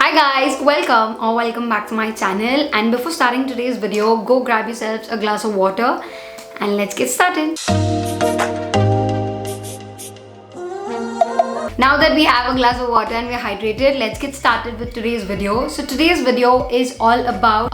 Hi guys, welcome back to my channel. And before starting today's video, go grab yourselves a glass of water and let's get started. Now that we have a glass of water and we're hydrated, let's get started with today's video. So today's video is all about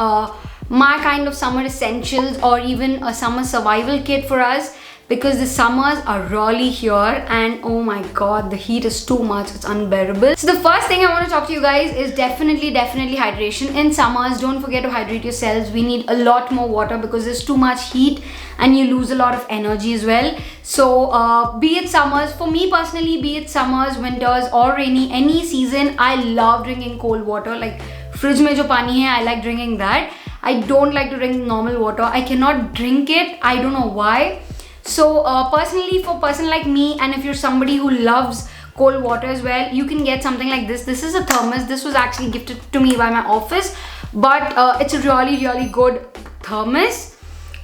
my kind of summer essentials or even a summer survival kit for us, because the summers are really here and oh my god, the heat is too much, it's unbearable. So the first thing I want to talk to you guys is definitely hydration. In summers, don't forget to hydrate yourselves. We need a lot more water because there's too much heat and you lose a lot of energy as well. So be it summers, for me personally, be it summers, winters or rainy, any season, I love drinking cold water. Like fridge mein jo pani hai, I like drinking that. I don't like to drink normal water. I cannot drink it, I don't know why. So personally, for a person like me, and if you're somebody who loves cold water as well, you can get something like this. This is a thermos. This was actually gifted to me by my office, but it's a really good thermos.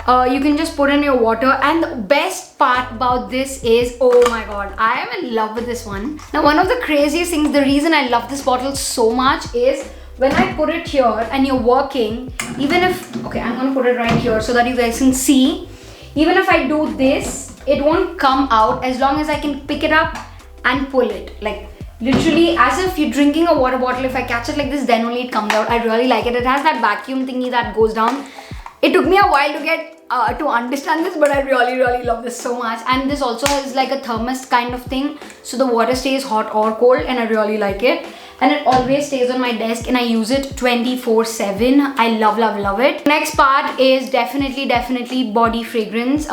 You can just put in your water, and the best part about this is, oh my god, I am in love with this one. Now, one of the craziest things, the reason I love this bottle so much is when I put it here and you're working, even if, okay, I'm gonna put it right here so that you guys can see. Even if I do this, it won't come out as long as I can pick it up and pull it. Like literally as if you're drinking a water bottle. If I catch it like this, then only it comes out. I really like it. It has that vacuum thingy that goes down. It took me a while to get to understand this, but I really love this so much. And this also is like a thermos kind of thing, so the water stays hot or cold, and I really like it. And it always stays on my desk and I use it 24/7. I love it. Next part is definitely body fragrance.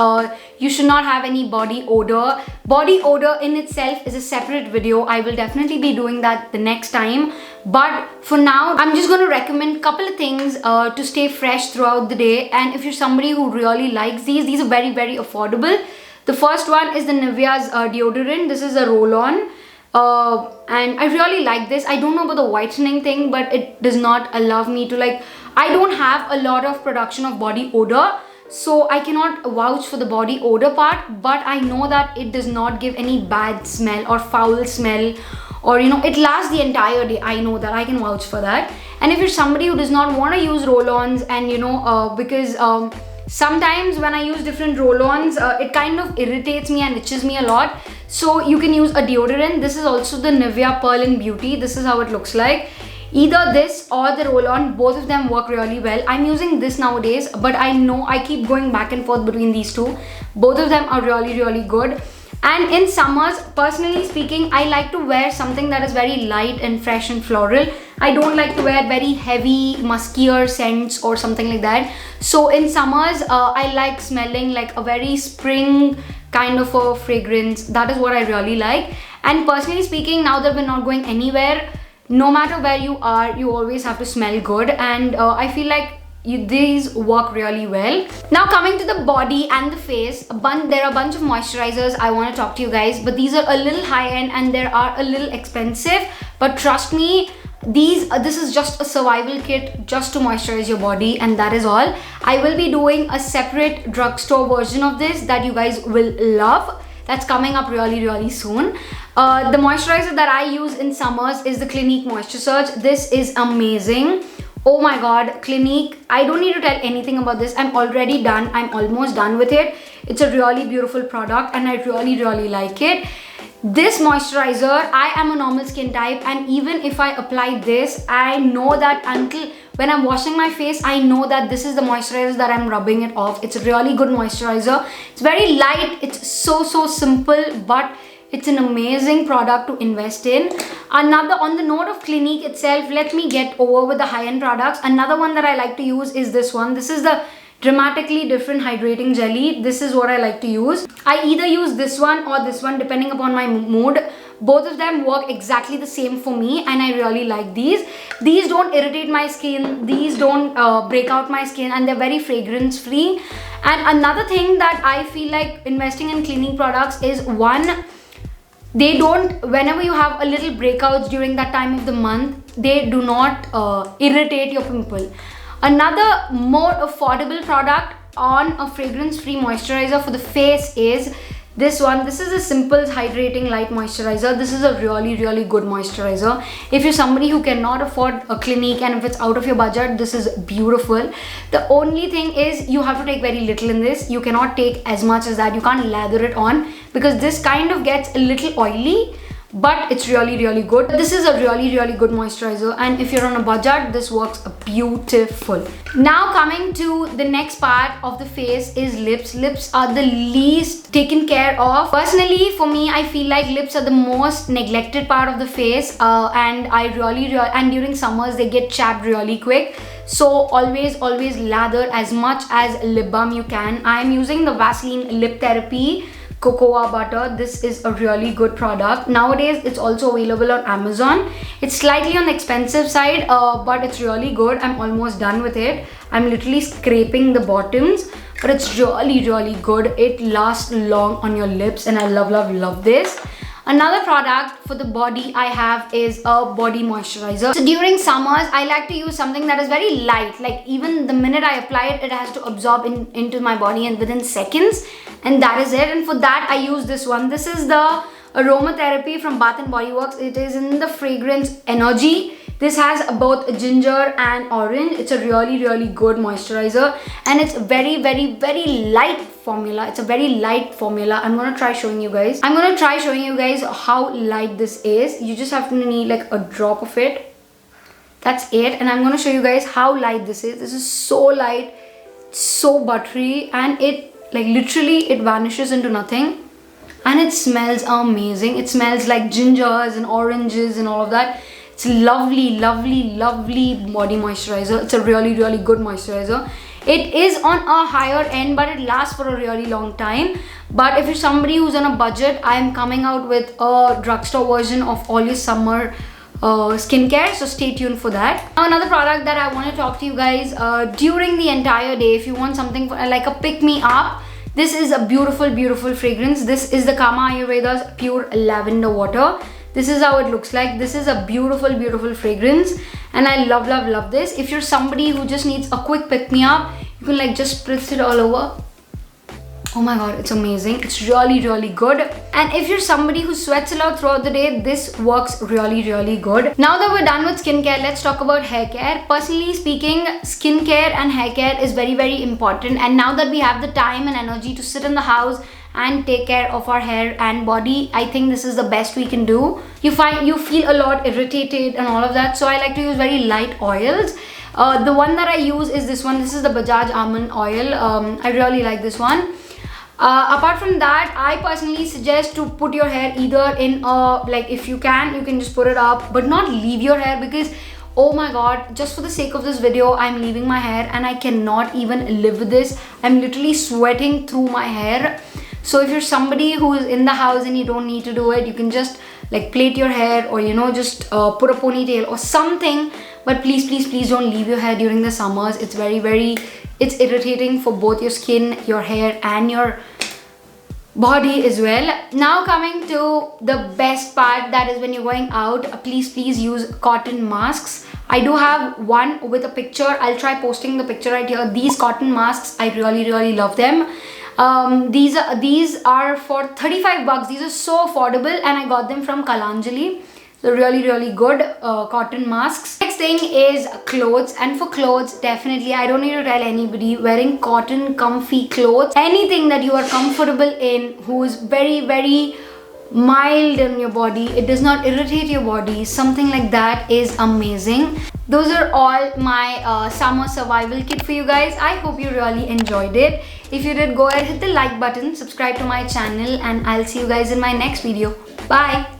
You should not have any body odor. Body odor in itself is a separate video. I will definitely be doing that the next time. But for now, I'm just going to recommend a couple of things to stay fresh throughout the day. And if you're somebody who really likes these are very affordable. The first one is the Nivea's deodorant. This is a roll-on. And I really like this. I don't know about the whitening thing, but it does not allow me to, like, I don't have a lot of production of body odor, so I cannot vouch for the body odor part, but I know that it does not give any bad smell or foul smell, or it lasts the entire day. I know that, I can vouch for that. And if you're somebody who does not want to use roll-ons, and because sometimes when I use different roll-ons, it kind of irritates me and itches me a lot. So you can use a deodorant. This is also the Nivea Pearl and Beauty. This is how it looks like. Either this or the roll-on, both of them work really well. I'm using this nowadays, but I know I keep going back and forth between these two. Both of them are really good. And in summers, personally speaking, I like to wear something that is very light and fresh and floral. I don't like to wear very heavy, muskier scents or something like that. So in summers, I like smelling like a very spring kind of a fragrance. That is what I really like. And personally speaking, now that we're not going anywhere, no matter where you are, you always have to smell good. And I feel like these work really well. Now coming to the body and the face, there are a bunch of moisturizers I want to talk to you guys, but these are a little high-end and they are a little expensive. But trust me, this is just a survival kit just to moisturize your body, and that is all. I will be doing a separate drugstore version of this that you guys will love. That's coming up really soon. The moisturizer that I use in summers is the Clinique Moisture Surge. This is amazing. Oh my god, Clinique, I don't need to tell anything about this. I'm already done. I'm almost done with it. It's a really beautiful product and I really like it. This moisturizer, I am a normal skin type, and even if I apply this, I know that until when I'm washing my face, I know that this is the moisturizer that I'm rubbing it off. It's a really good moisturizer. It's very light. It's so simple, but it's an amazing product to invest in. On the note of Clinique itself, let me get over with the high-end products. Another one that I like to use is this one. This is the Dramatically Different Hydrating Jelly. This is what I like to use. I either use this one or this one depending upon my mood. Both of them work exactly the same for me and I really like these. These don't irritate my skin. These don't break out my skin, and they're very fragrance free. And another thing that I feel like investing in Clinique products is, one, they don't, whenever you have a little breakouts during that time of the month, they do not irritate your pimple. Another more affordable product on a fragrance free moisturizer for the face is This one, this is a simple hydrating light moisturizer. This is a really good moisturizer. If you're somebody who cannot afford a Clinique and if it's out of your budget, this is beautiful. The only thing is you have to take very little in this. You cannot take as much as that. You can't lather it on because this kind of gets a little oily, but it's really good. This is a really good moisturizer, and if you're on a budget, this works beautiful. Now coming to the next part of the face is lips. Lips are the least taken care of. Personally, for me, I feel like lips are the most neglected part of the face, and I and during summers they get chapped really quick. So always lather as much as lip balm you can. I am using the Vaseline Lip Therapy Cocoa Butter. This is a really good product. Nowadays it's also available on Amazon. It's slightly on the expensive side, but it's really good. I'm almost done with it. I'm literally scraping the bottoms, but it's really good. It lasts long on your lips, and I love this. Another product for the body I have is a body moisturizer. So during summers, I like to use something that is very light. Like even the minute I apply it, it has to absorb into my body and within seconds. And that is it. And for that, I use this one. This is the Aromatherapy from Bath & Body Works. It is in the fragrance Energy. This has both ginger and orange. It's a really good moisturizer, and it's very light formula. It's a very light formula. I'm gonna try showing you guys. How light this is. You just have to need like a drop of it. That's it. And I'm gonna show you guys how light this is. This is so light, so buttery, and it like literally it vanishes into nothing. And it smells amazing. It smells like gingers and oranges and all of that. It's lovely body moisturizer. It's a really good moisturizer. It is on a higher end, but it lasts for a really long time. But if you're somebody who's on a budget, I'm coming out with a drugstore version of all your summer skincare, so stay tuned for that. Now another product that I want to talk to you guys during the entire day, if you want something for, like a pick me up, this is a beautiful fragrance. This is the Kama Ayurveda's Pure Lavender Water. This is how it looks like. This is a beautiful fragrance, and I love this. If you're somebody who just needs a quick pick me up, you can like just spritz it all over. Oh my god, it's amazing. It's really good. And if you're somebody who sweats a lot throughout the day, this works really good. Now that we're done with skincare, let's talk about hair care. Personally speaking, skincare and hair care is very important. And now that we have the time and energy to sit in the house and take care of our hair and body, I think this is the best we can do. You feel a lot irritated and all of that, so I like to use very light oils. The one that I use is this one. This is the Bajaj Almond Oil. I really like this one. Apart from that, I personally suggest to put your hair either in like if you can just put it up, but not leave your hair, because oh my god, just for the sake of this video, I'm leaving my hair and I cannot even live with this. I'm literally sweating through my hair. So if you're somebody who is in the house and you don't need to do it, you can just like plait your hair, or just put a ponytail or something. But please don't leave your hair during the summers. It's it's irritating for both your skin, your hair, and your body as well. Now coming to the best part, that is when you're going out, please use cotton masks. I do have one with a picture. I'll try posting the picture right here. These cotton masks, I really love them. These are for 35 bucks. These are so affordable, and I got them from Kalanjali. So really good cotton masks. Next thing is clothes, and for clothes, definitely I don't need to tell anybody, wearing cotton comfy clothes, anything that you are comfortable in, who is very mild in your body, it does not irritate your body, something like that is amazing. Those are all my summer survival kit for you guys. I hope you really enjoyed it. If you did, go ahead, hit the like button, subscribe to my channel, and I'll see you guys in my next video. Bye.